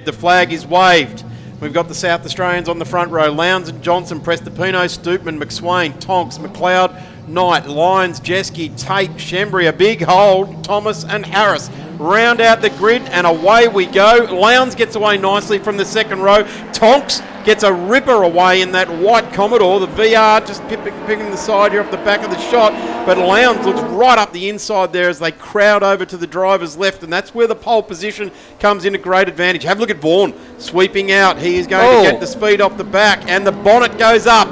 The flag is waved. We've got the South Australians on the front row. Lowndes and Johnson, Prestapino, Stoopman, McSwain, Tonks, McLeod, Knight, Lyons, Jeske, Tate, Shembry, a big hold, Thomas and Harris. Round out the grid and away we go. Lowndes gets away nicely from the second row. Tonks gets a ripper away in that white Commodore. The VR just picking the side here off the back of the shot. But Lowndes looks right up the inside there as they crowd over to the driver's left, and that's where the pole position comes into great advantage. Have a look at Vaughan sweeping out. He is going to get the speed off the back, and the bonnet goes up.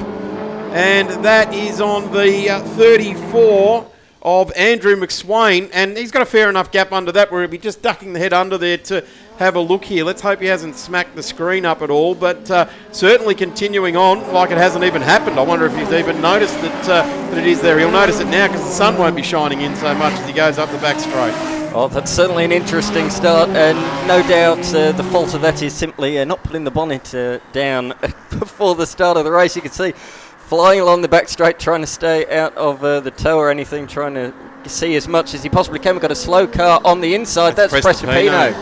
And that is on the 34 of Andrew McSwain, and he's got a fair enough gap under that where he'll be just ducking the head under there to have a look here. Let's hope he hasn't smacked the screen up at all, but certainly continuing on like it hasn't even happened. I wonder if he's even noticed that it is there. He'll notice it now because the sun won't be shining in so much as he goes up the back straight. Well, that's certainly an interesting start, and no doubt the fault of that is simply not putting the bonnet down before the start of the race. You can see flying along the back straight, trying to stay out of the toe or anything, trying to see as much as he possibly can. We've got a slow car on the inside. That's Prestapino.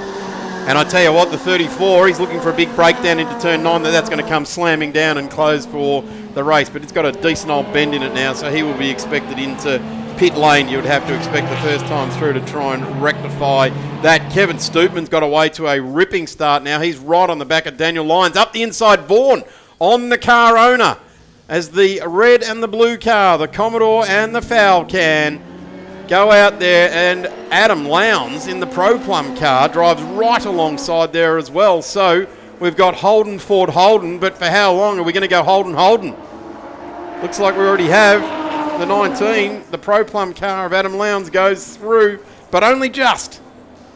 And I tell you what, the 34, he's looking for a big breakdown into turn 9. That's going to come slamming down and close for the race. But it's got a decent old bend in it now, so he will be expected into pit lane. You would have to expect the first time through to try and rectify that. Kevin Stoopman's got away to a ripping start now. He's right on the back of Daniel Lyons. Up the inside, Vaughan on the car owner, as the red and the blue car, the Commodore and the foul can, go out there, and Adam Lowndes in the Pro Plum car drives right alongside there as well. So we've got Holden, Ford, Holden, but for how long are we going to go Holden, Holden? Looks like we already have the 19. The Pro Plum car of Adam Lowndes goes through, but only just.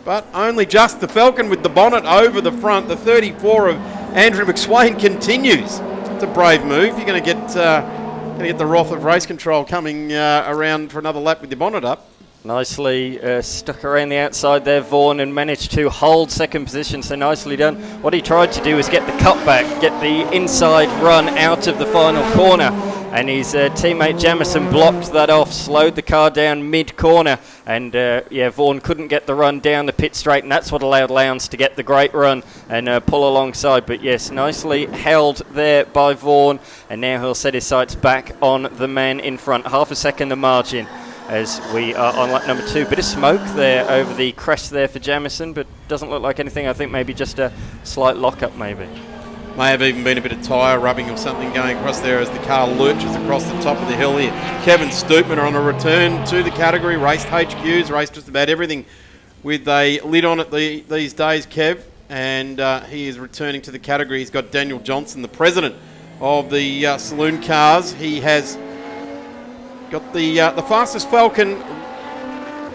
The Falcon with the bonnet over the front. The 34 of Andrew McSwain continues. It's a brave move. You're going to get the wrath of race control coming around for another lap with your bonnet up. Nicely stuck around the outside there, Vaughan, and managed to hold second position, so nicely done. What he tried to do was get the cutback, get the inside run out of the final corner, and his teammate Jamison blocked that off, slowed the car down mid-corner, and Vaughan couldn't get the run down the pit straight, and that's what allowed Lowndes to get the great run and pull alongside. But yes, nicely held there by Vaughan, and now he'll set his sights back on the man in front. Half a second the margin as we are on lap number 2. Bit of smoke there over the crest there for Jamison, but doesn't look like anything. I think maybe just a slight lock-up maybe. May have even been a bit of tyre rubbing or something going across there as the car lurches across the top of the hill here. Kevin Stoopman are on a return to the category. Raced HQs, raced just about everything with a lid on it these days, Kev. And he is returning to the category. He's got Daniel Johnson, the president of the Saloon Cars. He has got the fastest Falcon,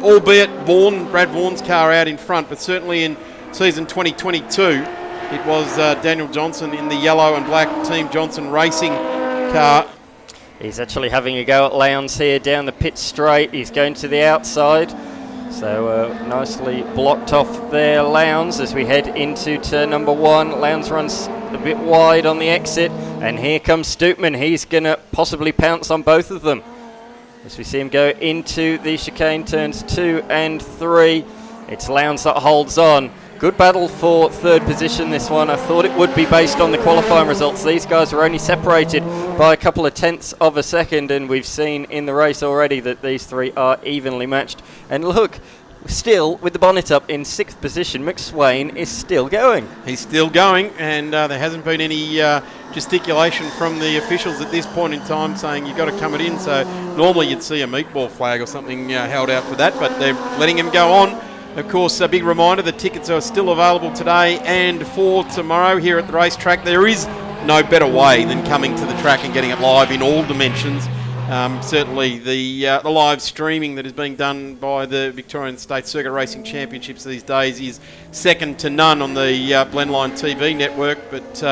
albeit Brad Vaughan's car out in front, but certainly in season 2022, it was Daniel Johnson in the yellow and black Team Johnson Racing car. He's actually having a go at Lowndes here down the pit straight. He's going to the outside. So nicely blocked off there, Lowndes, as we head into turn number 1. Lowndes runs a bit wide on the exit, and here comes Stoopman. He's going to possibly pounce on both of them as we see him go into the chicane turns 2 and 3. It's Lowndes that holds on. Good battle for third position, this one. I thought it would be based on the qualifying results. These guys were only separated by a couple of tenths of a second, and we've seen in the race already that these three are evenly matched. And look, still with the bonnet up in 6th position, McSwain is still going. He's still going, and there hasn't been any gesticulation from the officials at this point in time saying you've got to come it in. So normally you'd see a meatball flag or something held out for that, but they're letting him go on. Of course, a big reminder, the tickets are still available today and for tomorrow here at the racetrack. There is no better way than coming to the track and getting it live in all dimensions. Certainly the live streaming that is being done by the Victorian State Circuit Racing Championships these days is second to none on the Blendline TV network, but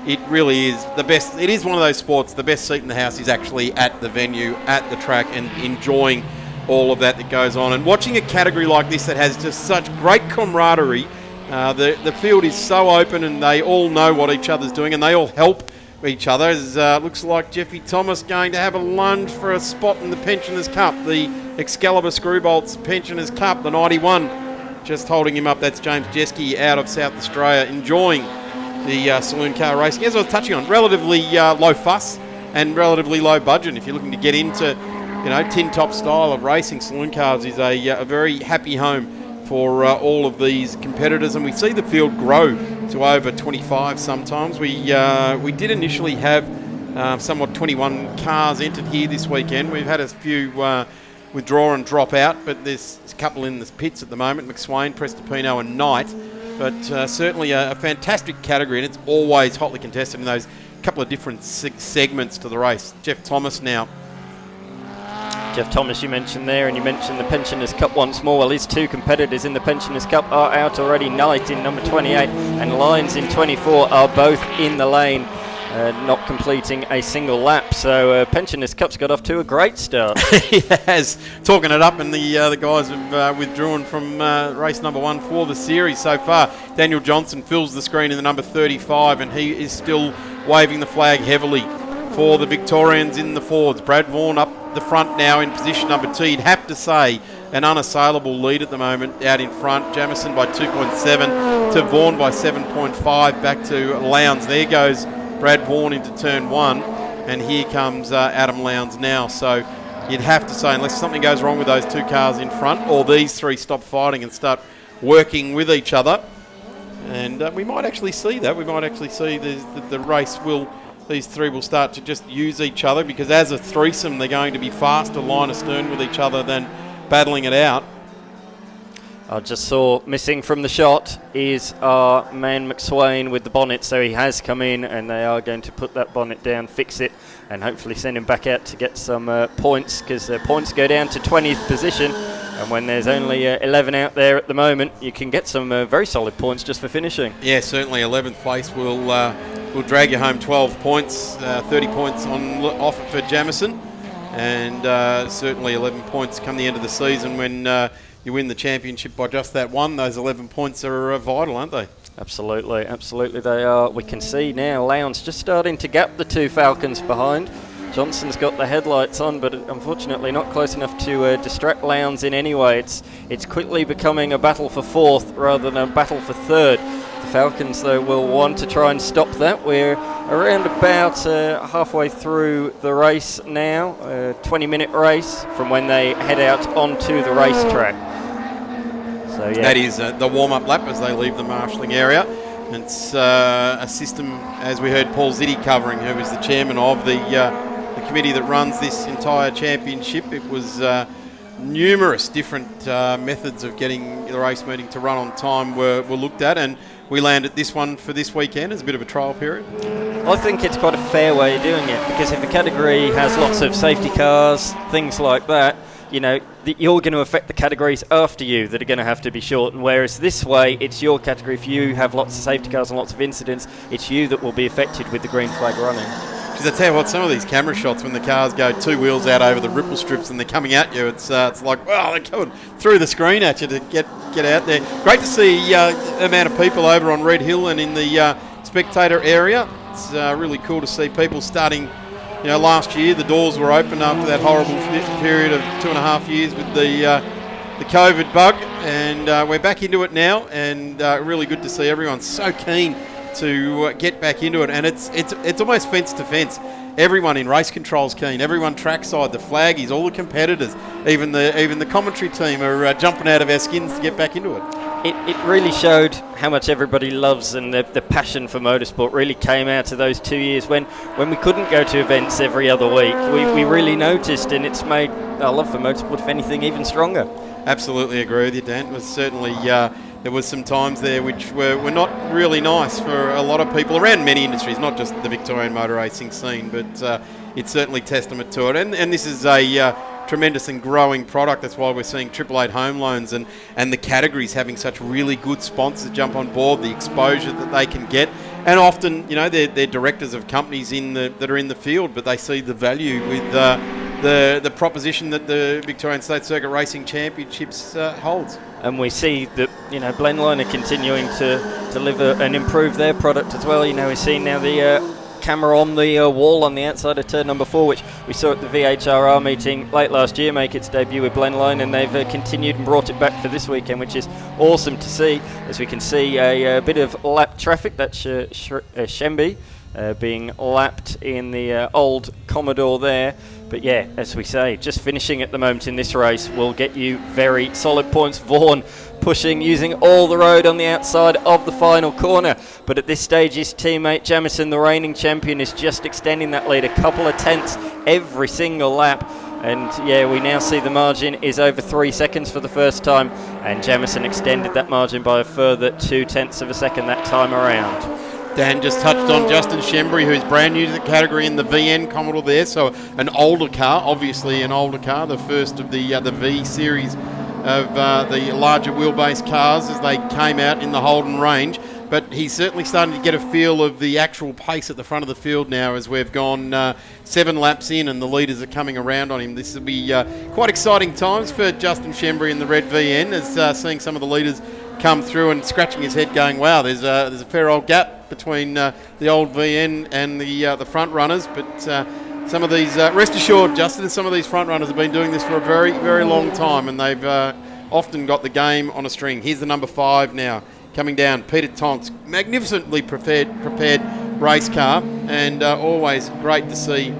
it really is the best. It is one of those sports, the best seat in the house is actually at the venue, at the track, and enjoying all of that goes on. And watching a category like this that has just such great camaraderie, the field is so open and they all know what each other's doing and they all help each other. Looks like Jeffy Thomas going to have a lunge for a spot in the Pensioners Cup, the Excalibur Screwbolts Pensioners Cup, the 91 just holding him up, that's James Jeske out of South Australia, enjoying the saloon car racing. As I was touching on, relatively low fuss and relatively low budget. If you're looking to get into, tin top style of racing, saloon cars is a very happy home for all of these competitors, and we see the field grow to over 25 sometimes. We did initially have somewhat 21 cars entered here this weekend. We've had a few withdraw and drop out, but there's a couple in the pits at the moment, McSwain, Prestopino and Knight. But certainly a fantastic category, and it's always hotly contested in those couple of different segments to the race. Jeff Thomas now. Jeff Thomas you mentioned there, and you mentioned the Pensioners Cup once more. Well, his two competitors in the Pensioners Cup are out already. Knight in number 28 and Lyons in 24 are both in the lane, not completing a single lap. So Pensioners Cup's got off to a great start. He has, talking it up, and the guys have withdrawn from race number 1 for the series so far. Daniel Johnson fills the screen in the number 35, and he is still waving the flag heavily for the Victorians in the Fords. Brad Vaughan up the front now in position number 2. You'd have to say an unassailable lead at the moment out in front. Jamieson by 2.7 to Vaughan by 7.5 back to Lowndes. There goes Brad Vaughan into turn 1, and here comes Adam Lowndes now. So you'd have to say, unless something goes wrong with those two cars in front, or these three stop fighting and start working with each other, and we might actually see that. We might actually see the race will... These three will start to just use each other, because as a threesome they're going to be faster line astern with each other than battling it out. I just saw missing from the shot is our man McSwain with the bonnet, so he has come in and they are going to put that bonnet down, fix it, and hopefully send him back out to get some points, because points go down to 20th position, and when there's only 11 out there at the moment, you can get some very solid points just for finishing. Yeah, certainly 11th place will drag you home 12 points, 30 points on offer for Jamieson, and certainly 11 points come the end of the season when you win the championship by just that one. Those 11 points are vital, aren't they? Absolutely they are. We can see now Lowndes just starting to gap the two Falcons behind. Johnson's got the headlights on, but unfortunately not close enough to distract Lowndes in any way. It's quickly becoming a battle for 4th rather than a battle for 3rd. The Falcons, though, will want to try and stop that. We're around about halfway through the race now, a 20-minute race from when they head out onto the racetrack. So, yeah. That is the warm-up lap as they leave the marshalling area. It's a system, as we heard Paul Ziddy covering, who is the chairman of the committee that runs this entire championship. It was numerous different methods of getting the race meeting to run on time were looked at, and we landed this one for this weekend as a bit of a trial period. I think it's quite a fair way of doing it, because if a category has lots of safety cars, things like that, you're going to affect the categories after you that are going to have to be shortened, whereas this way it's your category. If you have lots of safety cars and lots of incidents, it's you that will be affected with the green flag running. Because I tell you what, some of these camera shots when the cars go two wheels out over the ripple strips and they're coming at you, it's like, wow, they're coming through the screen at you to get out there. Great to see the amount of people over on Red Hill and in the spectator area. It's really cool to see people starting. Last year the doors were open after that horrible period of 2.5 years with the COVID bug, and we're back into it now, and really good to see everyone so keen to get back into it, and it's almost fence to fence. Everyone in race control's keen, everyone trackside, the flaggies, all the competitors, even the commentary team are jumping out of our skins to get back into it. It really showed how much everybody loves, and the passion for motorsport really came out of those 2 years when we couldn't go to events every other week. We really noticed, and it's made our love for motorsport, if anything, even stronger. Absolutely agree with you, Dan. It was certainly there was some times there which were not really nice for a lot of people around many industries, not just the Victorian motor racing scene, but it's certainly testament to it. And this is a tremendous and growing product. That's why we're seeing 888 home loans and the categories having such really good sponsors jump on board, the exposure that they can get. And often, they're directors of companies that are in the field, but they see the value with the proposition that the Victorian State Circuit Racing Championships holds. And we see that Blendline are continuing to deliver and improve their product as well. We're seeing now the camera on the wall on the outside of turn number 4, which we saw at the VHRR meeting late last year make its debut with Blendline, and they've continued and brought it back for this weekend, which is awesome to see. As we can see a bit of lap traffic, that's Shenby being lapped in the old Commodore there. But yeah, as we say, just finishing at the moment in this race will get you very solid points. Vaughan pushing, using all the road on the outside of the final corner. But at this stage, his teammate Jamieson, the reigning champion, is just extending that lead a couple of tenths every single lap. And yeah, we now see the margin is over 3 seconds for the first time. And Jamieson extended that margin by a further 0.2 of a second that time around. Dan just touched on Justin Shembry, who's brand new to the category in the VN Commodore there, so an older car, obviously an older car, the first of the V series of the larger wheelbase cars as they came out in the Holden range. But he's certainly starting to get a feel of the actual pace at the front of the field now as we've gone 7 laps in and the leaders are coming around on him. This will be quite exciting times for Justin Shembry in the red VN, as seeing some of the leaders come through and scratching his head going, wow, there's a fair old gap between the old VN and the front runners. But some of these, rest assured, Justin, some of these front runners have been doing this for a very, very long time, and they've often got the game on a string. Here's the number 5 now, coming down, Peter Tonks, magnificently prepared race car, and always great to see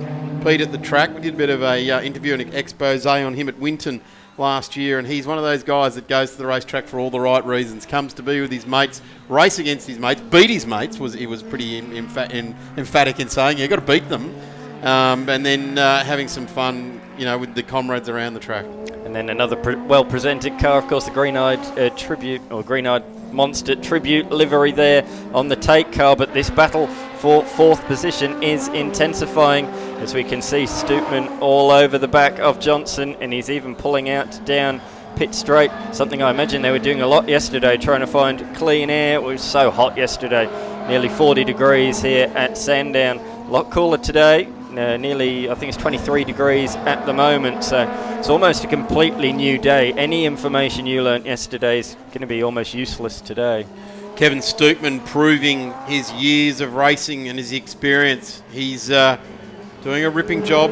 Pete at the track. We did a bit of a interview and expose on him at Winton last year, and he's one of those guys that goes to the racetrack for all the right reasons, comes to be with his mates, race against his mates, beat his mates. He was pretty emphatic in saying, yeah, you've got to beat them, and then having some fun, with the comrades around the track. And then another well-presented car, of course, the green-eyed Tribute, or green-eyed Monster Tribute livery there on the take car. But this battle for 4th position is intensifying, as we can see Stoopman all over the back of Johnson, and he's even pulling out down pit straight, something I imagine they were doing a lot yesterday, trying to find clean air. It was so hot yesterday, nearly 40 degrees here at Sandown. A lot cooler today, nearly, I think it's 23 degrees at the moment, so it's almost a completely new day. Any information you learnt yesterday is going to be almost useless today. Kevin Stoopman proving his years of racing and his experience. He's doing a ripping job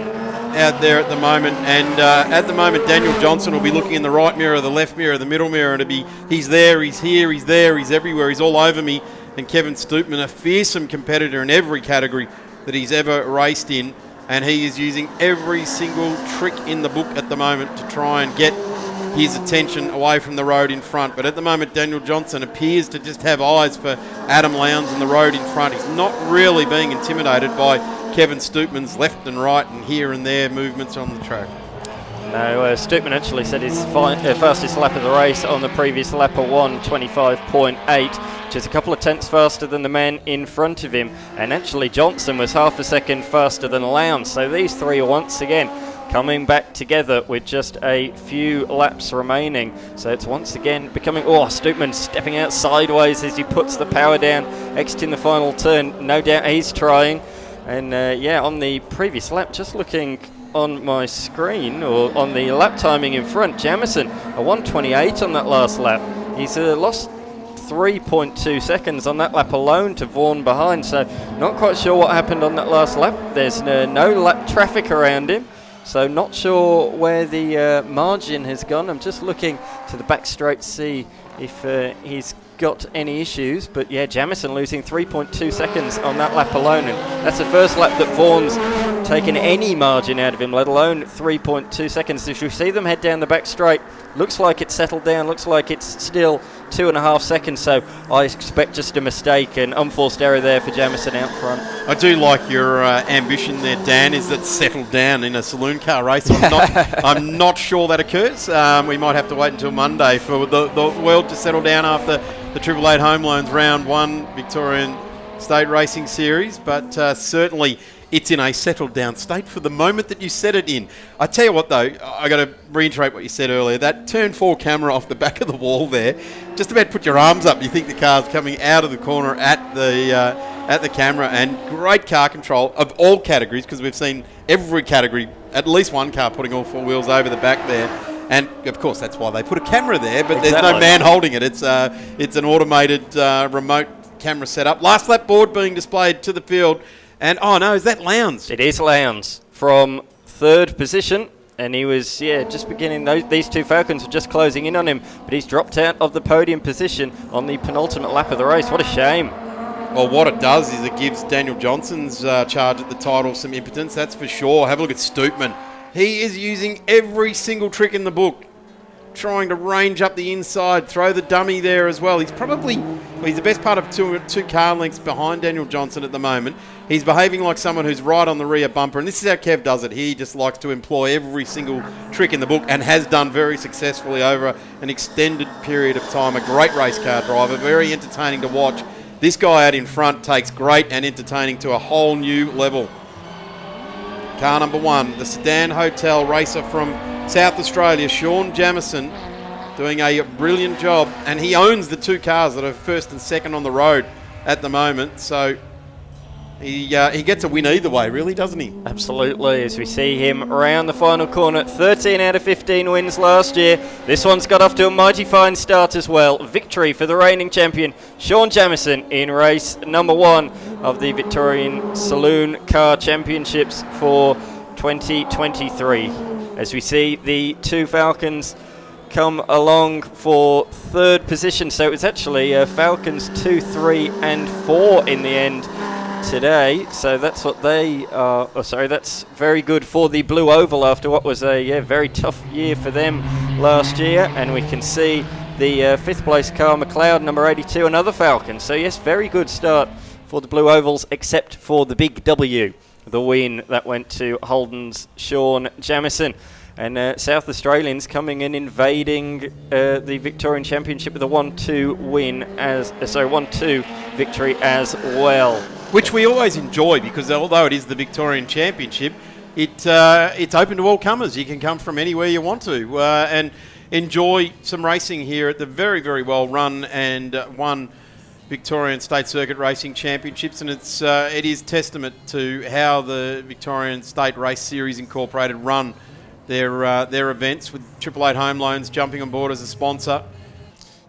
out there at the moment, and at the moment Daniel Johnson will be looking in the right mirror, the left mirror, the middle mirror, and it'll be he's there, he's here, he's there, he's everywhere, he's all over me. And Kevin Stoopman, a fearsome competitor in every category that he's ever raced in, and he is using every single trick in the book at the moment to try and get his attention away from the road in front. But at the moment Daniel Johnson appears to just have eyes for Adam Lowndes and the road in front. He's not really being intimidated by Kevin Stoopman's left and right and here and there movements on the track. No, Stoopman actually said his fastest lap of the race on the previous lap of 1:25.8, which is a couple of tenths faster than the man in front of him. And actually Johnson was half a second faster than Lowndes. So these three are once again coming back together with just a few laps remaining. So it's once again becoming... Stoopman stepping out sideways as he puts the power down, exiting the final turn. No doubt he's trying. And on the previous lap, just looking on my screen, or on the lap timing in front, Jamieson, a 1:28 on that last lap. He's lost 3.2 seconds on that lap alone to Vaughan behind, so not quite sure what happened on that last lap. There's no lap traffic around him, so not sure where the margin has gone. I'm just looking to the back straight to see if he's got any issues, but yeah, Jamieson losing 3.2 seconds on that lap alone, and that's the first lap that Vaughan's taken any margin out of him, let alone 3.2 seconds. If you see them head down the back straight, looks like it's settled down, looks like it's still 2.5 seconds, so I expect just a mistake and unforced error there for Jamieson out front. I do like your ambition there, Dan, is that settled down in a saloon car race. I'm not sure that occurs. We might have to wait until Monday for the world to settle down after the 888 Home Loans Round 1 Victorian State Racing Series, but certainly it's in a settled down state for the moment that you set it in. I tell you what though, I got to reiterate what you said earlier, that turn 4 camera off the back of the wall there, just about put your arms up, you think the car's coming out of the corner at the camera, and great car control of all categories, because we've seen every category, at least one car putting all 4 wheels over the back there. And of course that's why they put a camera there, but There's no man holding it. It's an automated remote camera setup. Last lap board being displayed to the field And, oh no, is that Lowndes? It is Lowndes from third position. And he was, just beginning. These two Falcons were just closing in on him. But he's dropped out of the podium position on the penultimate lap of the race. What a shame. Well, what it does is it gives Daniel Johnson's charge at the title some impotence, that's for sure. Have a look at Stoopman. He is using every single trick in the book, trying to range up the inside, throw the dummy there as well. He's the best part of two car lengths behind Daniel Johnson at the moment. He's behaving like someone who's right on the rear bumper, and this is how Kev does it. He just likes to employ every single trick in the book and has done very successfully over an extended period of time. A great race car driver, very entertaining to watch. This guy out in front takes great and entertaining to a whole new level. Car number 1, the Sedan Hotel racer from South Australia, Sean Jamieson, doing a brilliant job. And he owns the two cars that are first and second on the road at the moment. So he gets a win either way, really, doesn't he? Absolutely, as we see him around the final corner. 13 out of 15 wins last year. This one's got off to a mighty fine start as well. Victory for the reigning champion, Sean Jamieson, in race number 1 of the Victorian Saloon Car Championships for 2023. As we see the two Falcons come along for third position. So it was actually Falcons 2, 3 and 4 in the end today. So that's what they are. That's very good for the Blue Oval after what was a very tough year for them last year. And we can see the fifth place car, McLeod, number 82, another Falcon. So yes, very good start for the Blue Ovals, except for the big W, the win that went to Holden's Sean Jamieson. And South Australians coming in invading the Victorian Championship with a 1-2 win 1-2 victory as well. Which we always enjoy, because although it is the Victorian Championship, it's open to all comers. You can come from anywhere you want to and enjoy some racing here at the very, very well run and won Victorian State Circuit Racing Championships, and it is testament to how the Victorian State Race Series Incorporated run their events, with 888 Home Loans jumping on board as a sponsor.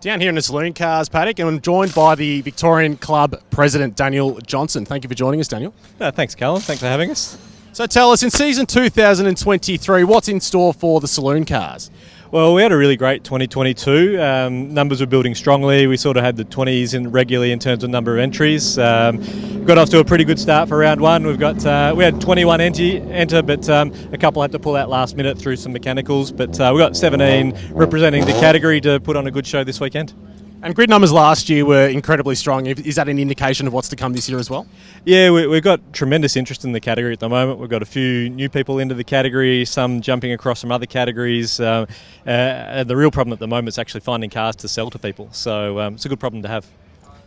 Down here in the Saloon Cars paddock, and I'm joined by the Victorian Club President, Daniel Johnson. Thank you for joining us, Daniel. Thanks, Callum. Thanks for having us. So tell us, in season 2023, what's in store for the Saloon Cars? Well, we had a really great 2022. Numbers were building strongly. We sort of had the 20s in regularly in terms of number of entries. Got off to a pretty good start for round 1. We had 21 enter, but a couple had to pull out last minute through some mechanicals. But we got 17 representing the category to put on a good show this weekend. And grid numbers last year were incredibly strong. Is that an indication of what's to come this year as well? Yeah, we've got tremendous interest in the category at the moment. We've got a few new people into the category, some jumping across from other categories. And the real problem at the moment is actually finding cars to sell to people. So it's a good problem to have.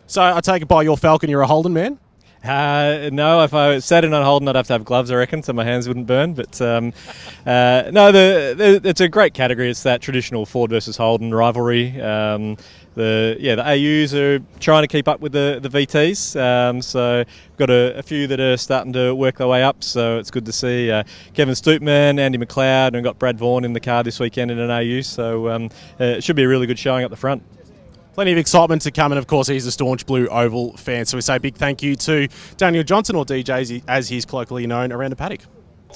So I take it by your Falcon, you're a Holden man? No, if I sat in on Holden, I'd have to have gloves, I reckon, so my hands wouldn't burn. But no, it's a great category. It's that traditional Ford versus Holden rivalry. The AUs are trying to keep up with the VTs. So we've got a few that are starting to work their way up. So it's good to see Kevin Stoopman, Andy McLeod, and we've got Brad Vaughan in the car this weekend in an AU. So it should be a really good showing up the front. Plenty of excitement to come, and of course he's a staunch Blue Oval fan, so we say a big thank you to Daniel Johnson, or DJ as he's colloquially known, around the paddock.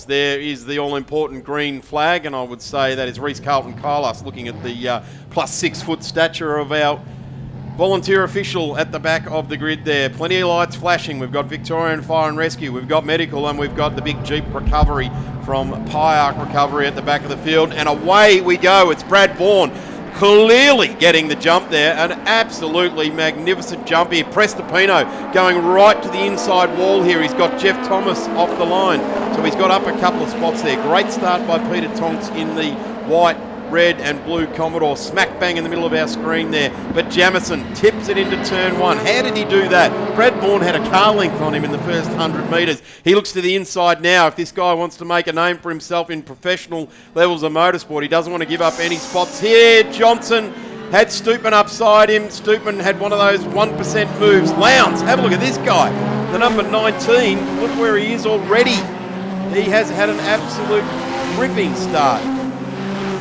There is the all-important green flag, and I would say that is Reece Carlton-Carlos, looking at the plus 6 foot stature of our volunteer official at the back of the grid there. Plenty of lights flashing. We've got Victorian Fire and Rescue, we've got medical, and we've got the big Jeep recovery from Pyark Recovery at the back of the field, and away we go. It's Brad Vaughan, clearly getting the jump there. An absolutely magnificent jump here. Prestipino going right to the inside wall here. He's got Jeff Thomas off the line, so he's got up a couple of spots there. Great start by Peter Tonks in the white, red and blue Commodore, smack bang in the middle of our screen there. But Jamieson tips it into turn 1. How did he do that? Brad Vaughan had a car length on him in the first 100 metres. He looks to the inside now. If this guy wants to make a name for himself in professional levels of motorsport, he doesn't want to give up any spots here. Johnson had Stoopman upside him. Stoopman had one of those 1% moves. Lowndes, have a look at this guy. The number 19, look where he is already. He has had an absolute ripping start.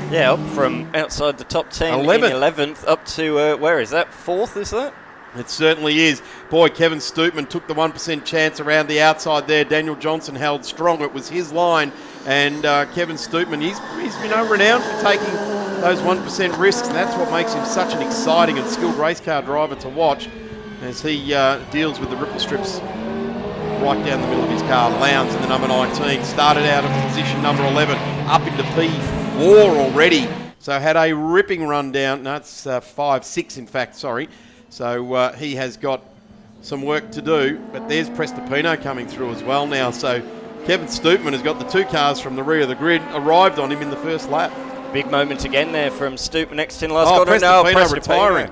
Yeah, up from outside the top 10 11th. in 11th up to, where is that? 4th, is that? It certainly is. Boy, Kevin Stoopman took the 1% chance around the outside there. Daniel Johnson held strong. It was his line. And Kevin Stoopman, he's renowned for taking those 1% risks. And that's what makes him such an exciting and skilled race car driver to watch as he deals with the ripple strips right down the middle of his car. Lowndes in the number 19. Started out of position number 11, up into P4 already. So had a ripping run down. No, it's 5-6 in fact, sorry. So he has got some work to do, but there's Prestipino coming through as well now. So Kevin Stoopman has got the 2 cars from the rear of the grid, arrived on him in the first lap. Big moment again there from Stoopman next in last corner. Prestipino retiring.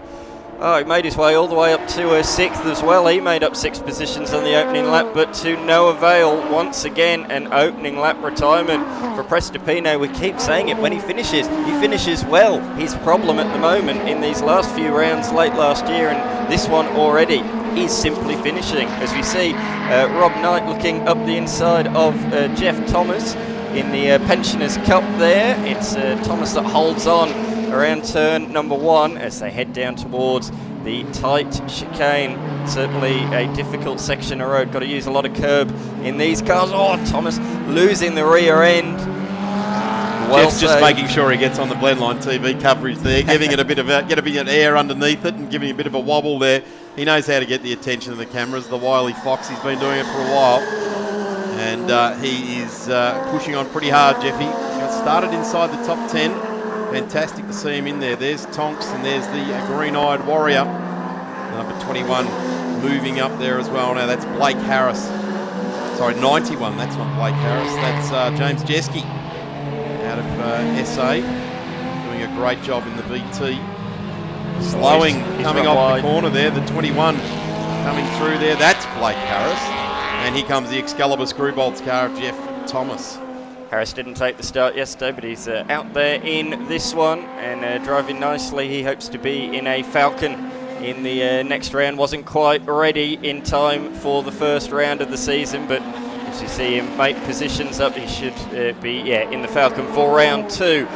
Oh, he made his way all the way up to 6th as well. He made up 6 positions on the opening lap, but to no avail. Once again, an opening lap retirement for Prestipino. We keep saying it, when he finishes well. His problem at the moment in these last few rounds late last year and this one already is simply finishing. As we see Rob Knight looking up the inside of Jeff Thomas in the Pensioners Cup there. It's Thomas that holds on around turn number 1 as they head down towards the tight chicane. Certainly a difficult section of road. Got to use a lot of curb in these cars. Oh, Thomas losing the rear end. Well Jeff's just making sure he gets on the Blendline TV coverage there, giving it a bit of air underneath it and giving a bit of a wobble there. He knows how to get the attention of the cameras. The wily fox, he's been doing it for a while. And he is pushing on pretty hard, Jeffy. Got started inside the top 10. Fantastic to see him in there. There's Tonks and there's the green-eyed warrior. Number 21 moving up there as well. Now that's Blake Harris. Sorry, 91. That's not Blake Harris. That's James Jeske out of SA. Doing a great job in the VT. Slowing, coming off the corner there. The 21 coming through there. That's Blake Harris. And here comes the Excalibur Screwbolts car of Jeff Thomas. Harris didn't take the start yesterday, but he's out there in this one and driving nicely. He hopes to be in a Falcon in the next round. Wasn't quite ready in time for the first round of the season, but as you see him make positions up, he should be in the Falcon for round 2.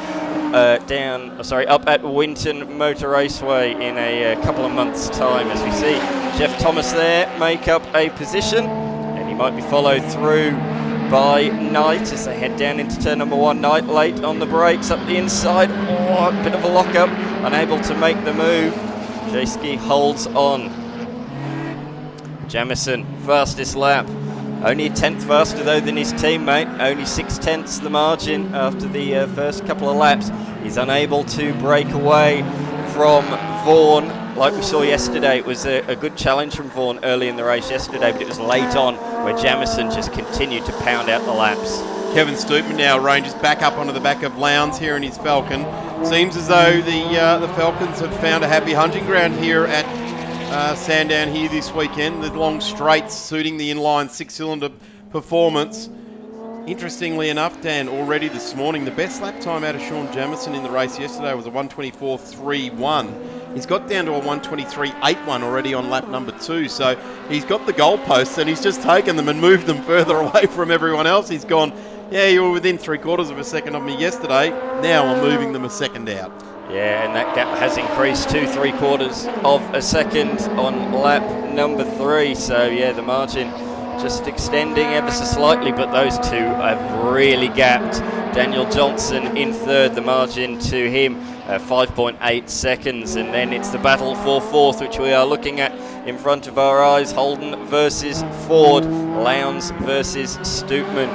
Up at Winton Motor Raceway in a couple of months' time. As we see Jeff Thomas there make up a position, and he might be followed through by Knight as they head down into turn number 1. Knight late on the brakes up the inside. Oh, a bit of a lock-up, unable to make the move. Jeske holds on. Jamison, fastest lap. Only a 10th faster though than his teammate. Only 6/10 the margin after the first couple of laps. He's unable to break away from Vaughan. Like we saw yesterday, it was a good challenge from Vaughan early in the race yesterday, but it was late on where Jamison just continued to pound out the laps. Kevin Stoopman now ranges back up onto the back of Lowndes here in his Falcon. Seems as though the Falcons have found a happy hunting ground here at Sandown here this weekend. The long straights suiting the inline 6-cylinder performance. Interestingly enough, Dan, already this morning, the best lap time out of Sean Jamison in the race yesterday was a 1:24.31. He's got down to a 1:23.81 already on lap number 2. So he's got the goalposts and he's just taken them and moved them further away from everyone else. He's gone, yeah, you were within 3/4 of a second of me yesterday. Now I'm moving them a second out. Yeah, and that gap has increased to 3/4 of a second on lap number 3. So yeah, the margin just extending ever so slightly, but those two have really gapped. Daniel Johnson in third, the margin to him 5.8 seconds, and then it's the battle for fourth, which we are looking at in front of our eyes. Holden versus Ford, Lowndes versus Stoopman.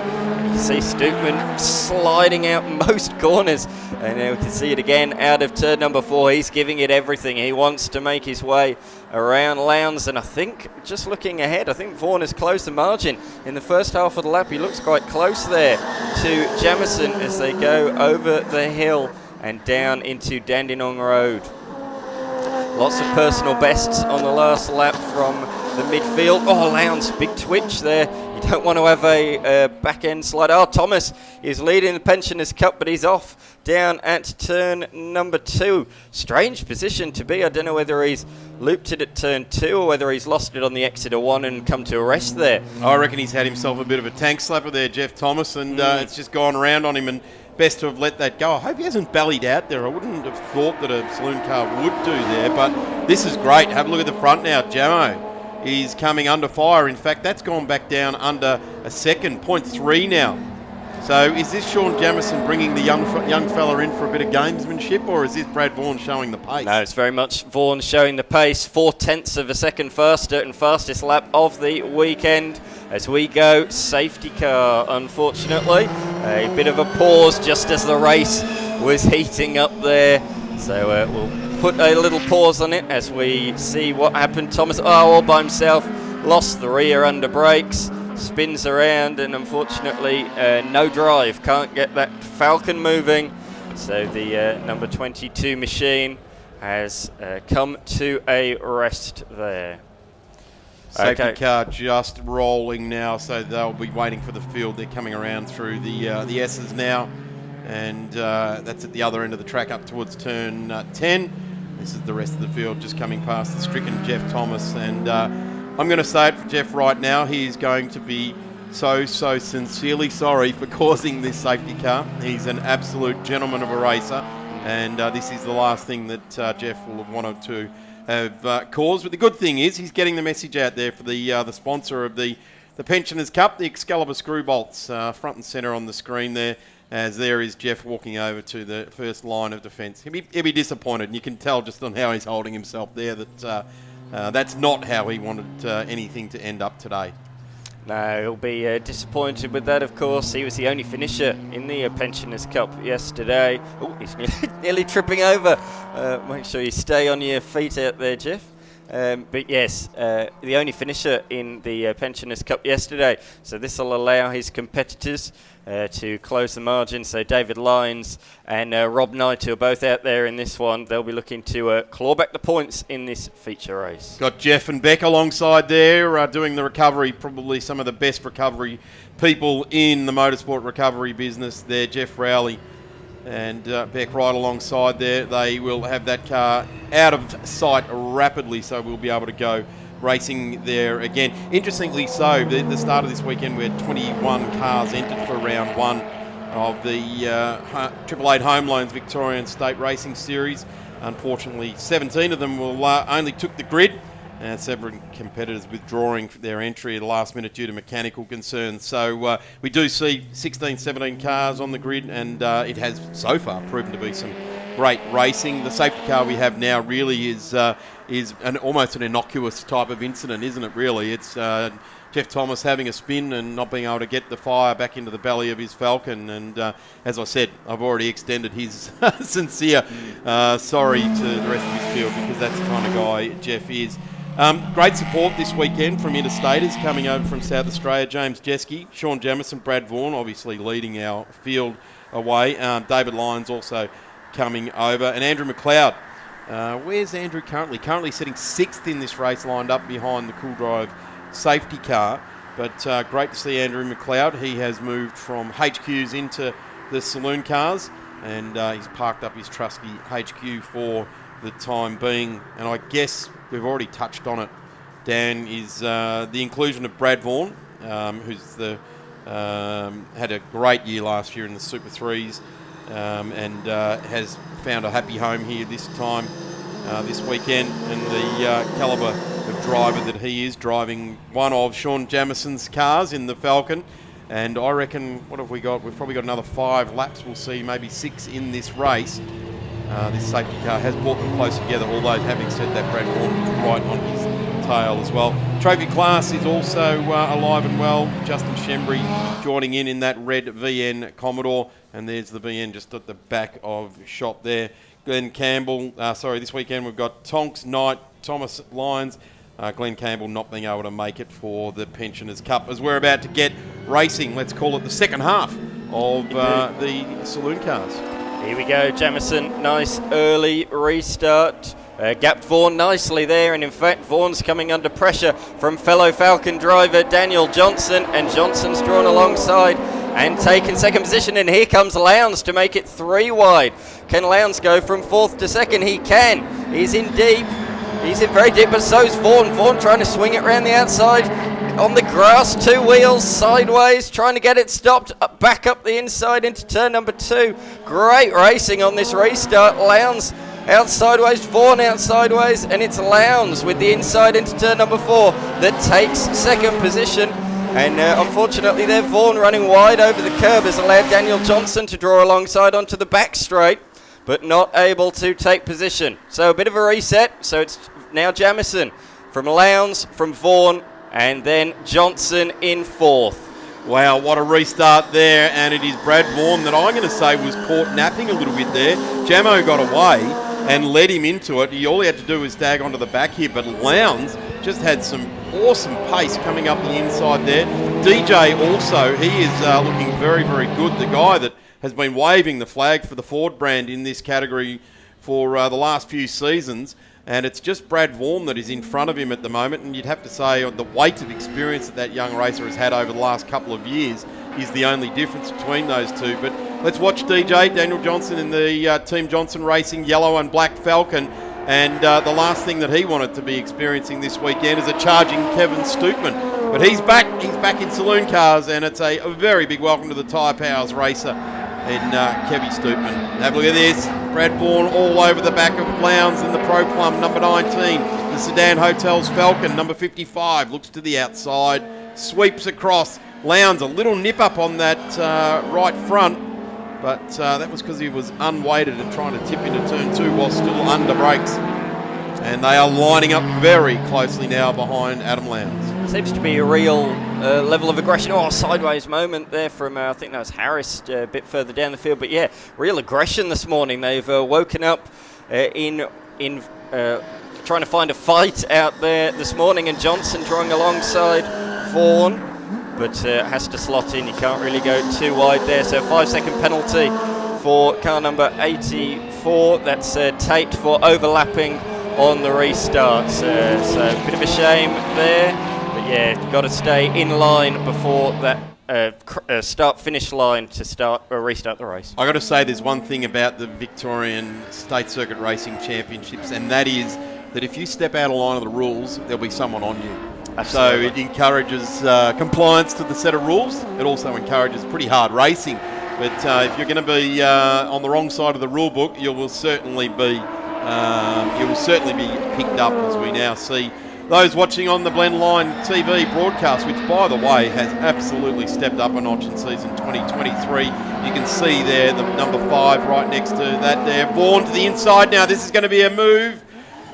You see Stoopman sliding out most corners, and we can see it again out of turn number 4. He's giving it everything. He wants to make his way around Lowndes, and I think, just looking ahead, I think Vaughan has closed the margin in the first half of the lap. He looks quite close there to Jamison as they go over the hill and down into Dandenong Road. Lots of personal bests on the last lap from the midfield. Oh, Lowndes, big twitch there. You don't want to have a back end slide. Oh, Thomas is leading the Pensioners Cup, but he's off down at turn number 2. Strange position to be. I don't know whether he's looped it at turn 2 or whether he's lost it on the exit of 1 and come to a rest there. I reckon he's had himself a bit of a tank slapper there, Jeff Thomas, and it's just gone around on him. And best to have let that go. I hope he hasn't bellied out there. I wouldn't have thought that a saloon car would do there, but this is great. Have a look at the front now. Jamo is coming under fire. In fact, that's gone back down under a second, 0.3 now. So is this Sean Jamieson bringing the young fella in for a bit of gamesmanship, or is this Brad Vaughan showing the pace? No, it's very much Vaughan showing the pace. 0.4 of a second faster and fastest lap of the weekend as we go safety car, unfortunately. A bit of a pause just as the race was heating up there. So we'll put a little pause on it as we see what happened. Thomas all by himself, lost the rear under brakes. Spins around and unfortunately no drive, can't get that Falcon moving, so the number 22 machine has come to a rest there. Safety car just rolling now, so they'll be waiting for the field. They're coming around through the S's now, and that's at the other end of the track up towards turn 10. This is the rest of the field just coming past the stricken Jeff Thomas, and I'm going to say it for Jeff right now. He is going to be so sincerely sorry for causing this safety car. He's an absolute gentleman of a racer, and this is the last thing that Jeff will have wanted to have caused. But the good thing is he's getting the message out there for the sponsor of the Pensioners Cup, the Excalibur screw bolts, front and centre on the screen there. As there is Jeff walking over to the first line of defence. He'll be disappointed, and you can tell just on how he's holding himself there that that's not how he wanted anything to end up today. No, he'll be disappointed with that, of course. He was the only finisher in the Pensioners Cup yesterday. Oh, he's nearly tripping over. Make sure you stay on your feet out there, Jeff. But yes, the only finisher in the Pensioners Cup yesterday. So this will allow his competitors to close the margin. So David Lyons and Rob Knight, who are both out there in this one, they'll be looking to claw back the points in this feature race. Got Jeff and Beck alongside there doing the recovery, probably some of the best recovery people in the motorsport recovery business there. Jeff Rowley and Beck right alongside there. They will have that car out of sight rapidly, so we'll be able to go racing there again. Interestingly so, the start of this weekend we had 21 cars entered for round one of the 888 Home Loans Victorian State Racing Series. Unfortunately, 17 of them only took the grid, and several competitors withdrawing their entry at the last minute due to mechanical concerns. So we do see 16, 17 cars on the grid, and it has so far proven to be some great racing. The safety car we have now really is almost an innocuous type of incident, isn't it, really? It's Jeff Thomas having a spin and not being able to get the fire back into the belly of his Falcon. And as I said, I've already extended his sincere sorry to the rest of his field, because that's the kind of guy Jeff is. Great support this weekend from interstaters coming over from South Australia. James Jeske, Sean Jamieson, Brad Vaughan obviously leading our field away. David Lyons also coming over, and Andrew McLeod. Where's Andrew currently? Currently sitting 6th in this race, lined up behind the Cool Drive safety car. But great to see Andrew McLeod. He has moved from HQs into the saloon cars, and he's parked up his trusty HQ for the time being. And I guess we've already touched on it, Dan, is the inclusion of Brad Vaughan, who's had a great year last year in the Super 3s, and has found a happy home here this time, this weekend, and the calibre of driver that he is, driving one of Sean Jamieson's cars in the Falcon. And I reckon, what have we got? We've probably got another 5 laps. We'll see maybe 6 in this race. This safety car has brought them close together, although having said that, Brad Vaughan was right on his tail as well. Trophy class is also alive and well. Justin Shembry joining in that red VN Commodore, and there's the VN just at the back of shot there. Glenn Campbell, this weekend we've got Tonks, Knight, Thomas, Lyons. Glenn Campbell not being able to make it for the Pensioners Cup, as we're about to get racing, let's call it the second half of the saloon cars. Here we go, Jamieson, nice early restart. Gapped Vaughan nicely there, and in fact Vaughan's coming under pressure from fellow Falcon driver Daniel Johnson, and Johnson's drawn alongside and taken second position, and here comes Lowndes to make it 3 wide. Can Lowndes go from 4th to 2nd? He can. He's in deep. He's in very deep, but so's Vaughan. Vaughan trying to swing it around the outside. on the grass, 2 wheels sideways, trying to get it stopped, back up the inside into turn number 2. Great racing on this restart. Lowndes out sideways, Vaughan out sideways, and it's Lowndes with the inside into turn number 4 that takes second position. And unfortunately there, Vaughan running wide over the curb has allowed Daniel Johnson to draw alongside onto the back straight, but not able to take position. So a bit of a reset. So it's now Jamieson from Lowndes, from Vaughan, and then Johnson in 4th. Wow, what a restart there, and it is Brad Vaughan that I'm going to say was caught napping a little bit there. Jamo got away and led him into it. All he had to do was tag onto the back here, but Lowndes just had some awesome pace coming up the inside there. DJ also, he is looking very, very good. The guy that has been waving the flag for the Ford brand in this category for the last few seasons. And it's just Brad Vaughan that is in front of him at the moment, and you'd have to say the weight of experience that young racer has had over the last couple of years is the only difference between those two. But let's watch DJ, Daniel Johnson in the Team Johnson Racing yellow and black Falcon, and the last thing that he wanted to be experiencing this weekend is a charging Kevin Stoopman. But he's back in saloon cars, and it's a very big welcome to the Tyre Powers racer in Kevy Stoopman. Have a look at this. Brad Vaughan all over the back of Lowndes in the Pro Plum, number 19. The Sedan Hotels Falcon, number 55, looks to the outside, sweeps across. Lowndes, a little nip up on that right front, but that was because he was unweighted and trying to tip into turn 2 while still under brakes. And they are lining up very closely now behind Adam Lowndes. Seems to be a real level of aggression. Oh, sideways moment there from, I think that was Harris a bit further down the field. But yeah, real aggression this morning. They've woken up in trying to find a fight out there this morning. And Johnson drawing alongside Vaughan, but has to slot in. You can't really go too wide there. So 5-second penalty for car number 84. That's Tate for overlapping on the restarts. So a bit of a shame there. But yeah, got to stay in line before that start-finish line to restart the race. I got to say, there's one thing about the Victorian State Circuit Racing Championships, and that is that if you step out of line of the rules, there'll be someone on you. Absolutely. So it encourages compliance to the set of rules. It also encourages pretty hard racing. But if you're going to be on the wrong side of the rule book, you will certainly be picked up, as we now see. Those watching on the Blendline TV broadcast, which, by the way, has absolutely stepped up a notch in season 2023. You can see there the number 5 right next to that there. Vaughan to the inside now. This is going to be a move.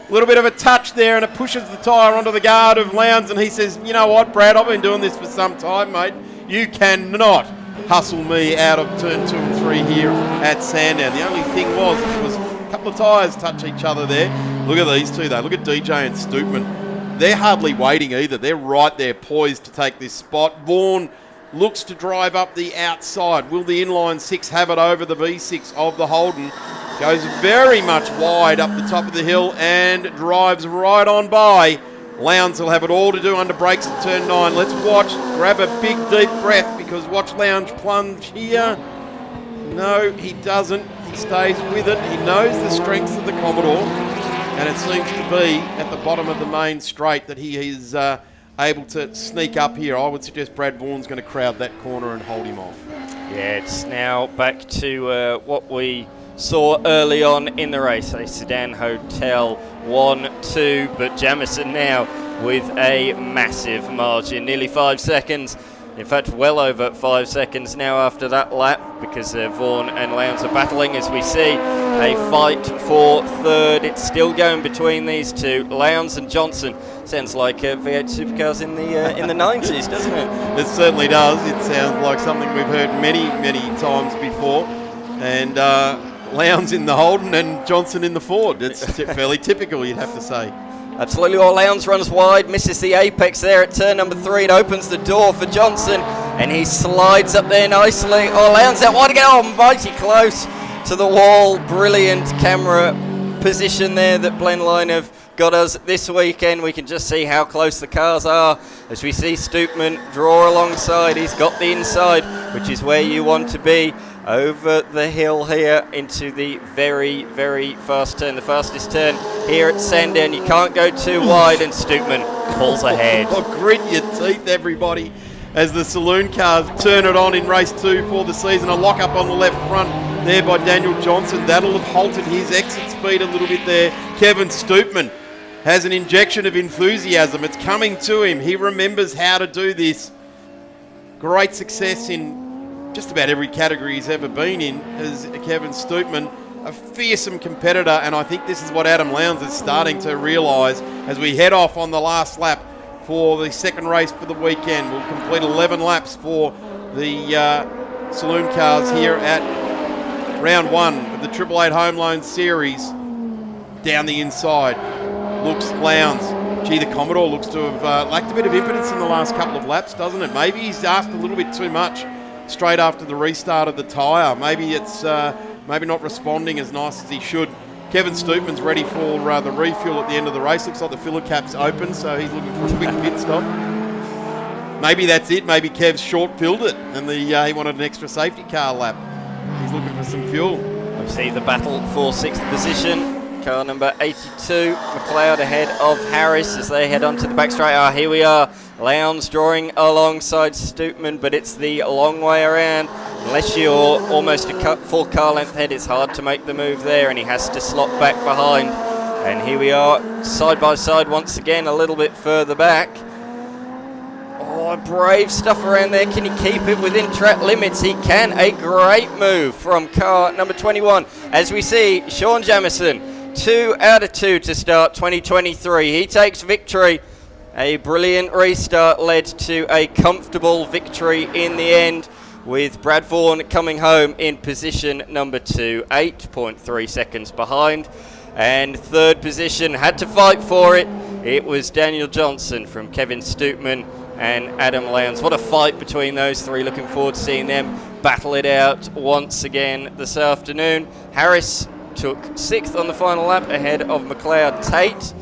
A little bit of a touch there, and it pushes the tyre onto the guard of Lowndes, and he says, you know what, Brad, I've been doing this for some time, mate. You cannot hustle me out of turn 2 and 3 here at Sandown. The only thing was a couple of tyres touch each other there. Look at these two, though. Look at DJ and Stoopman. They're hardly waiting either. They're right there poised to take this spot. Vaughan looks to drive up the outside. Will the inline 6 have it over the V6 of the Holden? Goes very much wide up the top of the hill and drives right on by. Lowndes will have it all to do under brakes at turn 9. Let's watch. Grab a big deep breath, because watch Lowndes plunge here. No, he doesn't. He stays with it. He knows the strengths of the Commodore. And it seems to be at the bottom of the main straight that he is able to sneak up here. I would suggest Brad Vaughan's going to crowd that corner and hold him off. Yeah, it's now back to what we saw early on in the race. A Sedan Hotel 1-2, but Jamieson now with a massive margin, nearly 5 seconds. In fact, well over 5 seconds now after that lap, because Vaughan and Lowndes are battling, as we see a fight for third. It's still going between these two, Lowndes and Johnson. Sounds like V8 supercars in the 90s, doesn't it? It certainly does. It sounds like something we've heard many, many times before. And Lowndes in the Holden and Johnson in the Ford. It's fairly typical, you'd have to say. Absolutely. Well, Lowndes runs wide, misses the apex there at turn number 3. It opens the door for Johnson, and he slides up there nicely. Oh, Lowndes out wide again. Oh, mighty close to the wall. Brilliant camera position there that Blendline have got us this weekend. We can just see how close the cars are as we see Stoopman draw alongside. He's got the inside, which is where you want to be. Over the hill here into the very, very fast turn, the fastest turn here at Sandown. You can't go too wide, and Stoopman pulls ahead. Grit your teeth, everybody, as the saloon cars turn it on in race 2 for the season. A lock up on the left front there by Daniel Johnson. That'll have halted his exit speed a little bit there. Kevin Stoopman has an injection of enthusiasm. It's coming to him. He remembers how to do this. Great success in just about every category he's ever been in as Kevin Stoopman. A fearsome competitor, and I think this is what Adam Lowndes is starting to realise as we head off on the last lap for the second race for the weekend. We'll complete 11 laps for the saloon cars here at round 1 of the 888 Home Loan Series. Down the inside looks Lowndes. Gee, the Commodore looks to have lacked a bit of impotence in the last couple of laps, doesn't it? Maybe he's asked a little bit too much straight after the restart of the tyre. Maybe it's maybe not responding as nice as he should. Kevin Stoopman's ready for the refuel at the end of the race. Looks like the filler cap's open, so he's looking for a quick pit stop. Maybe that's it. Maybe Kev's short-filled it and he wanted an extra safety car lap. He's looking for some fuel. We see the battle for 6th position. Car number 82, McLeod ahead of Harris as they head onto the back straight. Here we are. Lowndes drawing alongside Stoopman, but it's the long way around. Unless you're almost a full car length ahead, it's hard to make the move there, and he has to slot back behind. And here we are, side by side once again, a little bit further back. Oh, brave stuff around there. Can he keep it within track limits? He can. A great move from car number 21. As we see, Sean Jamieson, 2 out of 2 to start 2023. He takes victory. A brilliant restart led to a comfortable victory in the end, with Brad Vaughan coming home in position number 2, 8.3 seconds behind. And 3rd position, had to fight for it. It was Daniel Johnson from Kevin Stoopman and Adam Lowndes. What a fight between those three. Looking forward to seeing them battle it out once again this afternoon. Harris took 6th on the final lap ahead of McLeod. Tate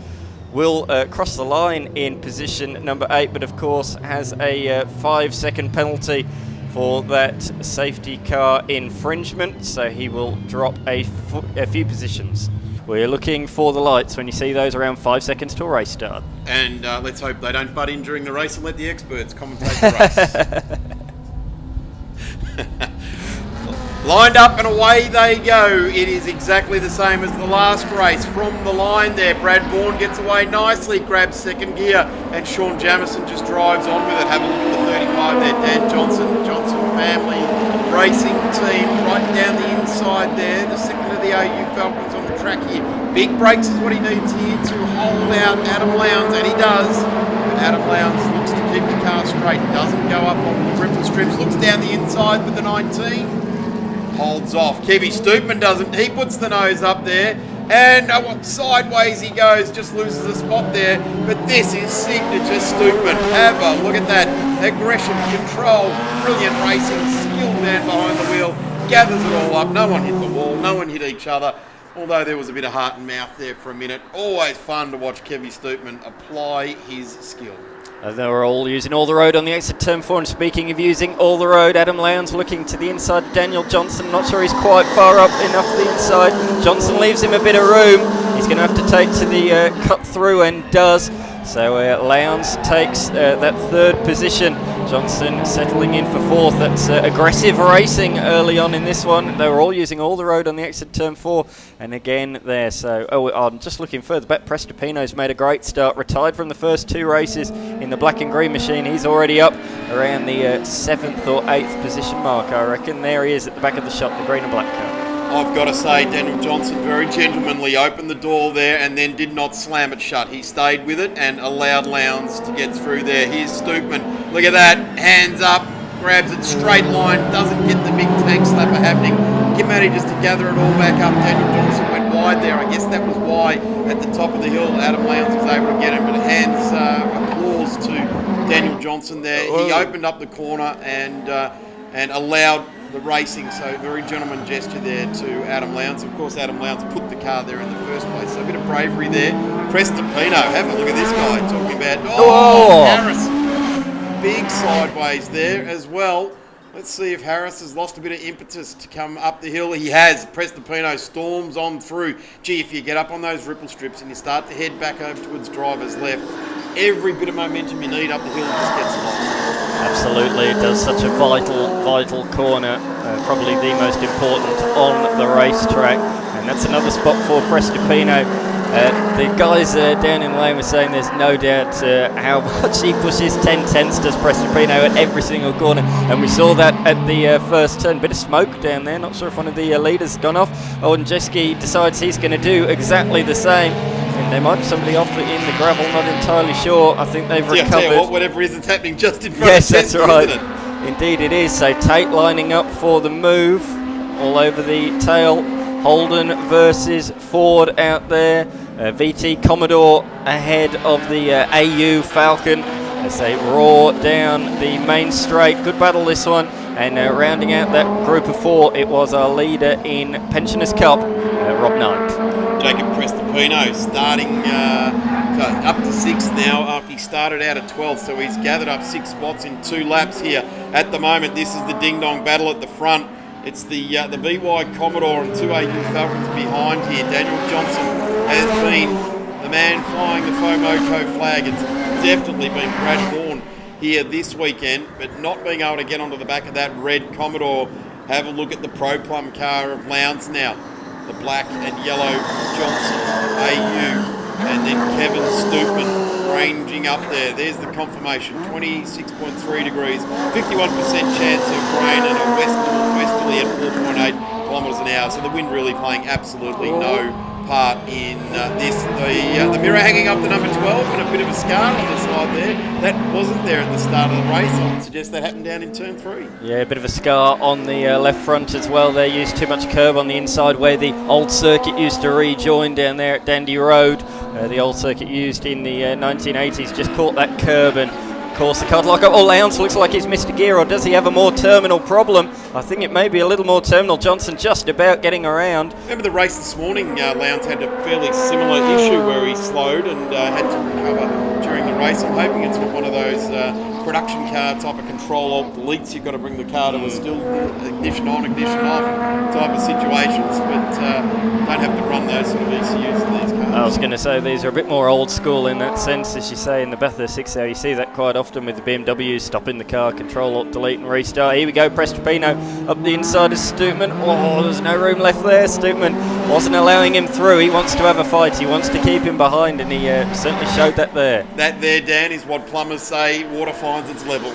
will cross the line in position number 8, but of course has a 5-second penalty for that safety car infringement, so he will drop a few positions. We're looking for the lights when you see those around 5 seconds to a race start. And let's hope they don't butt in during the race and let the experts commentate the race. Lined up and away they go. It is exactly the same as the last race. From the line there, Brad Vaughan gets away nicely, grabs second gear, and Sean Jamieson just drives on with it. Have a look at the 35 there, Dan Johnson family racing team right down the inside there. The second of the AU Falcons on the track here. Big brakes is what he needs here to hold out Adam Lowndes, and he does. Adam Lowndes looks to keep the car straight, doesn't go up on the ripple strips, looks down the inside with the 19. Holds off. Kevy Stoopman doesn't. He puts the nose up there, and sideways he goes, just loses a spot there. But this is signature Stoopman. Have a look at that. Aggression, control, brilliant racing, skilled man behind the wheel, gathers it all up. No one hit the wall, no one hit each other. Although there was a bit of heart and mouth there for a minute. Always fun to watch Kevy Stoopman apply his skill. They were all using all the road on the exit turn 4, and speaking of using all the road, Adam Lowndes looking to the inside. Daniel Johnson, not sure he's quite far up enough to the inside. Johnson leaves him a bit of room. He's going to have to take to the cut through, and does. So Lowndes takes that 3rd position. Johnson settling in for 4th. That's aggressive racing early on in this one. They were all using all the road on the exit turn 4, and again there. So I'm just looking further back. Prestopino's made a great start. Retired from the first 2 races in the black and green machine. He's already up around the 7th or 8th position mark, I reckon. There he is at the back of the shop, the green and black car. I've got to say, Daniel Johnson very gentlemanly opened the door there and then did not slam it shut. He stayed with it and allowed Lowndes to get through there. Here's Stoopman. Look at that. Hands up. Grabs it straight line. Doesn't get the big tank slapper happening. Kim manages to gather it all back up. Daniel Johnson went wide there. I guess that was why at the top of the hill Adam Lowndes was able to get him. But hands applause to Daniel Johnson there. He opened up the corner and allowed the racing, so very gentleman gesture there to Adam Lowndes. Of course, Adam Lowndes put the car there in the first place, so a bit of bravery there. Prestopino, have a look at this guy talking about. Harris, big sideways there as well. Let's see if Harris has lost a bit of impetus to come up the hill. He has. Prestopino storms on through. Gee, if you get up on those ripple strips and you start to head back over towards driver's left, every bit of momentum you need up the hill just gets lost. Absolutely, it does such a vital corner, probably the most important on the racetrack, and that's another spot for Prestipino. The guys down in the lane were saying there's no doubt how much he pushes 10/10 does Prestipino at every single corner, and we saw that at the first turn. Bit of smoke down there, not sure if one of the leaders has gone off. Oh, and Jeski decides he's going to do exactly the same. And there might be somebody off in the gravel, not entirely sure. I think they've recovered. Tell you what, whatever is, it's happening just in front yes, of that's Jeski, right. isn't it? Indeed it is. So Tate lining up for the move all over the tail. Holden versus Ford out there. VT Commodore ahead of the AU Falcon as they roar down the main straight. Good battle this one. And rounding out that group of four, it was our leader in Pensioners Cup, Rob Knight. Jacob Prestipino starting up to 6th now after he started out at 12th, so he's gathered up 6 spots in 2 laps here. At the moment, this is the ding-dong battle at the front. It's the VY Commodore and 2 AU Falcons behind here. Daniel Johnson has been the man flying the FOMOCO flag. It's definitely been Brad Vaughan here this weekend, but not being able to get onto the back of that red Commodore. Have a look at the Pro Plum car of Lowndes now. The black and yellow Johnson AU, and then Kevin Stoopman ranging up there. There's the confirmation, 26.3 degrees, 51% chance of rain, and a westerly at 4.8 kilometres an hour. So the wind really playing absolutely no part in this. The mirror hanging up to number 12 and a bit of a scar on the side there. That wasn't there at the start of the race. I would suggest that happened down in turn 3. Yeah, a bit of a scar on the left front as well. They used too much curb on the inside where the old circuit used to rejoin down there at Dandy Road. The old circuit used in the 1980s just caught that curb, and of course the card lock up. Oh, Lowndes looks like he's missed a gear, or does he have a more terminal problem? I think it may be a little more terminal. Johnson just about getting around. Remember the race this morning, Lowndes had a fairly similar issue where he slowed and had to recover during the race. I'm hoping it's not one of those production car type of control-alt-deletes. You've got to bring the car to a still ignition on, ignition off type of situations, but don't have to run those sort of ECUs in these cars. I was going to say these are a bit more old school in that sense, as you say in the Bathurst 6 hour. You see that quite often with the BMWs, stopping the car, control-alt-delete and restart. Here we go, Prestipino up the inside of Stoopman. Oh, there's no room left there. Stoopman wasn't allowing him through. He wants to have a fight. He wants to keep him behind, and he certainly showed that there. That there, Dan, is what plumbers say water finds its level.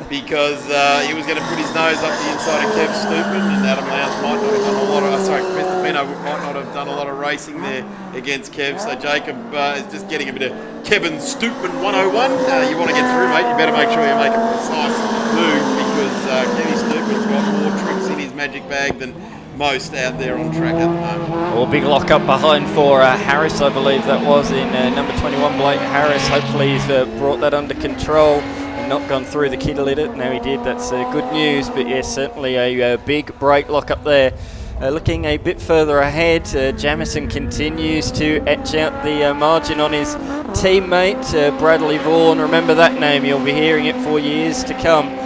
Because he was going to put his nose up the inside of Kev Stoopman, and Adam Lowndes might not have done a lot of, Prestipino might not have done a lot of racing there against Kev. So Jacob is just getting a bit of Kevin Stoopman 101. You want to get through, mate, you better make sure you make a precise move, because Kevin Stoopman's got more tricks in his magic bag than most out there on track at the moment. Oh, big lock up behind for Harris, I believe that was, in number 21, Blake Harris. Hopefully he's brought that under control and not gone through the catalytic. No, he did. That's good news, but yes, certainly a big brake lock up there. Looking a bit further ahead, Jamison continues to etch out the margin on his teammate, Bradley Vaughan. Remember that name, you'll be hearing it for years to come.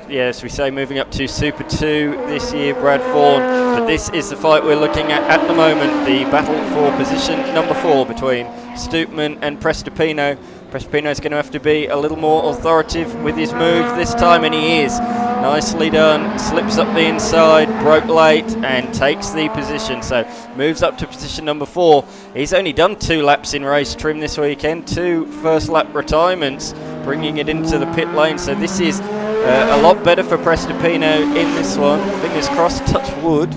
Yes, we say moving up to Super 2 this year, Brad Vaughan. But this is the fight we're looking at the moment, the battle for position number 4 between Stoopman and Prestipino. Prestipino's going to have to be a little more authoritative with his move this time, and he is. Nicely done, slips up the inside, broke late, and takes the position. So moves up to position number 4. He's only done 2 laps in race trim this weekend, 2 first lap retirements, bringing it into the pit lane. So this is a lot better for Prestipino in this one. Fingers crossed, touch wood.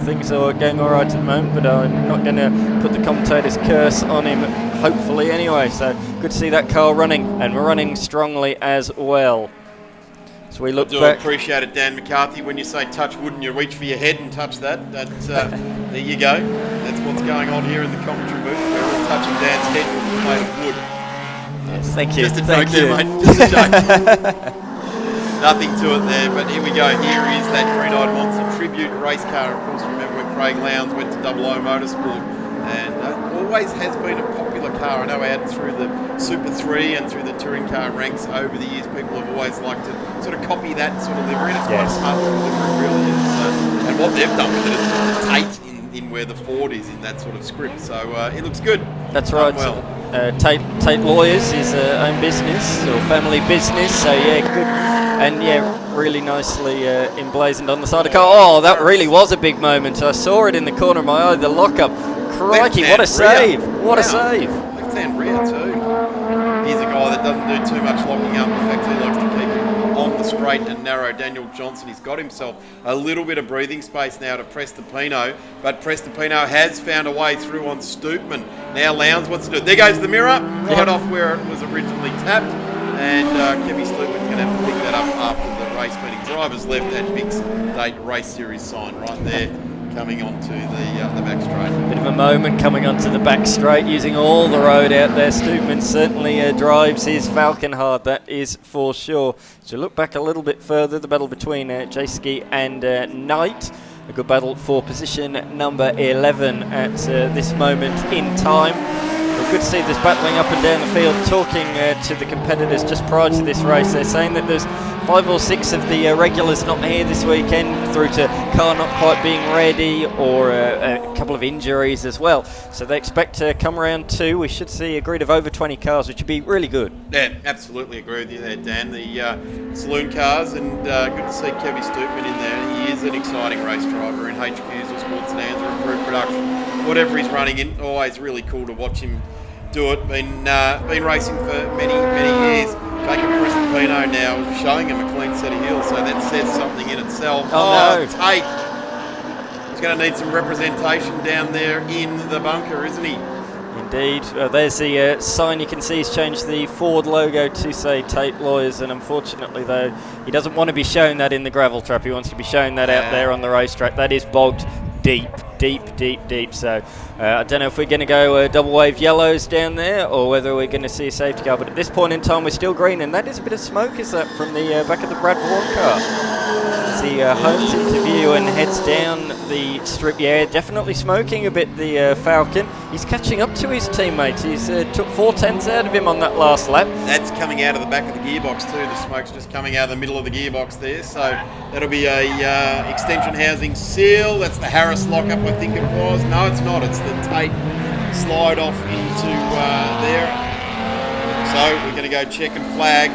Things are going all right at the moment, but I'm not going to put the commentator's curse on him, hopefully anyway. So good to see that car running, and we're running strongly as well. So we look back. I do appreciate it, Dan McCarthy, when you say touch wood and you reach for your head and touch that. There you go. That's what's going on here in the commentary booth. We're all touching Dan's head with a plate of wood. Yes, thank you. Just a joke there, mate. Just a joke. Nothing to it there, but here we go. Here is that Green-Eyed Monster tribute race car. Of course, remember when Craig Lowndes went to Double O Motorsport, and always has been a popular car. I know out through the Super 3 and through the touring car ranks over the years, people have always liked to sort of copy that sort of livery, and it's quite a smart sort of livery, it really is. And what they've done with it is Tate in where the Ford is in that sort of script, so it looks good. That's right. Well. Tate Lawyers, his own business or family business. So yeah, good, and yeah, really nicely emblazoned on the side of the car. Oh, that really was a big moment. I saw it in the corner of my eye. The lockup. Crikey, what a save! What a save! Left-hand rear too. He's a guy that doesn't do too much locking up. In fact, he likes to keep it on the straight and narrow. Daniel Johnson, he's got himself a little bit of breathing space now to Prestipino, but Prestipino has found a way through on Stoopman. Now Lowndes wants to do it. There goes the mirror, right off where it was originally tapped, and Kevin Stoopman's going to have to pick that up after the race meeting. Drivers left at Vic's State Race Series sign right there, coming onto the back straight. Bit of a moment coming onto the back straight, using all the road out there. Stoopman certainly drives his Falcon hard, that is for sure. So look back a little bit further, the battle between J-Ski and Knight. A good battle for position number 11 at this moment in time. Good to see this battling up and down the field. Talking to the competitors just prior to this race, they're saying that there's 5 or 6 of the regulars not here this weekend, through to car not quite being ready, or a couple of injuries as well. So they expect to come round 2. We should see a grid of over 20 cars, which would be really good. Yeah, absolutely agree with you there, Dan. The saloon cars, and good to see Kevin Stoopman in there. He is an exciting race driver in HQs or sports sedans or improved production. Whatever he's running in, always really cool to watch him do it. Been racing for many years. Jacob Prestipino now showing him a clean set of heels, so that says something in itself. Oh no. Tate. He's going to need some representation down there in the bunker, isn't he? Indeed. There's the sign. You can see he's changed the Ford logo to say Tate Lawyers, and unfortunately though he doesn't want to be showing that in the gravel trap. He wants to be showing that out there on the racetrack. That is bogged deep. So I don't know if we're going to go double wave yellows down there, or whether we're going to see a safety car, but at this point in time we're still green, and that is a bit of smoke, is that, from the back of the Brad Vaughan car. As he homes into view and heads down the strip. Yeah, definitely smoking a bit, the Falcon. He's catching up to his teammates. He's took 4/10 out of him on that last lap. That's coming out of the back of the gearbox too. The smoke's just coming out of the middle of the gearbox there, so that'll be a extension housing seal. That's the Harris lockup, I think it was. No, it's not. It's the Tate slide off into there. So we're going to go check and flag.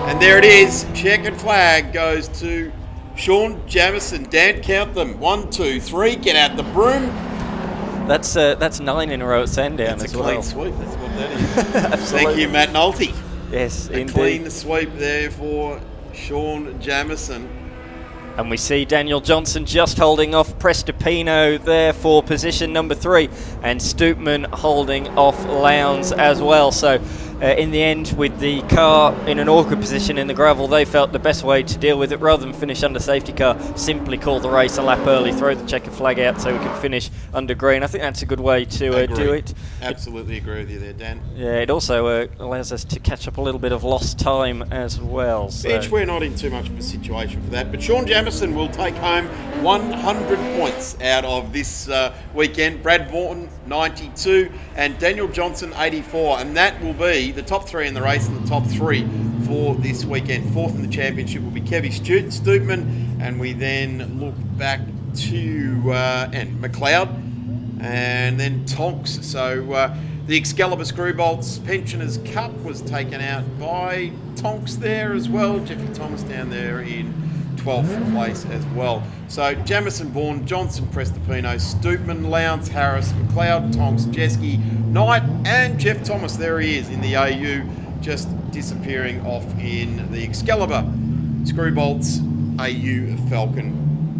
And there it is. Check and flag goes to Sean Jamieson. Dan, count them. 1, 2, 3. Get out the broom. That's 9 in a row at Sandown That's as a well. clean sweep. That's what that is. Absolutely. Thank you, Matt Nolte. Yes, A indeed. clean sweep there for Sean Jamieson. And we see Daniel Johnson just holding off Prestipino there for position number 3, and Stoopman holding off Lowndes as well. So in the end, with the car in an awkward position in the gravel, they felt the best way to deal with it, rather than finish under safety car, simply call the race a lap early, throw the checker flag out so we can finish under green. I think that's a good way to do it. Absolutely agree with you there, Dan. Yeah, it also allows us to catch up a little bit of lost time as well. So. Bench, we're not in too much of a situation for that, but Sean Jamieson will take home 100 points out of this weekend. Brad Vaughan 92 and Daniel Johnson 84, and that will be the top 3 in the race, and the top 3 for this weekend. 4th in the championship will be Kevin Stoopman, and we then look back to and McLeod, and then Tonks. So the Excalibur Screw Bolts Pensioners Cup was taken out by Tonks there as well. Jeffrey Thomas down there in 12th place as well. So Jamieson, Vaughan, Johnson, Prestipino, Stoopman, Lowndes, Harris, McLeod, Tonks, Jeske, Knight, and Jeff Thomas. There he is in the AU, just disappearing off in the Excalibur Screw Bolts AU Falcon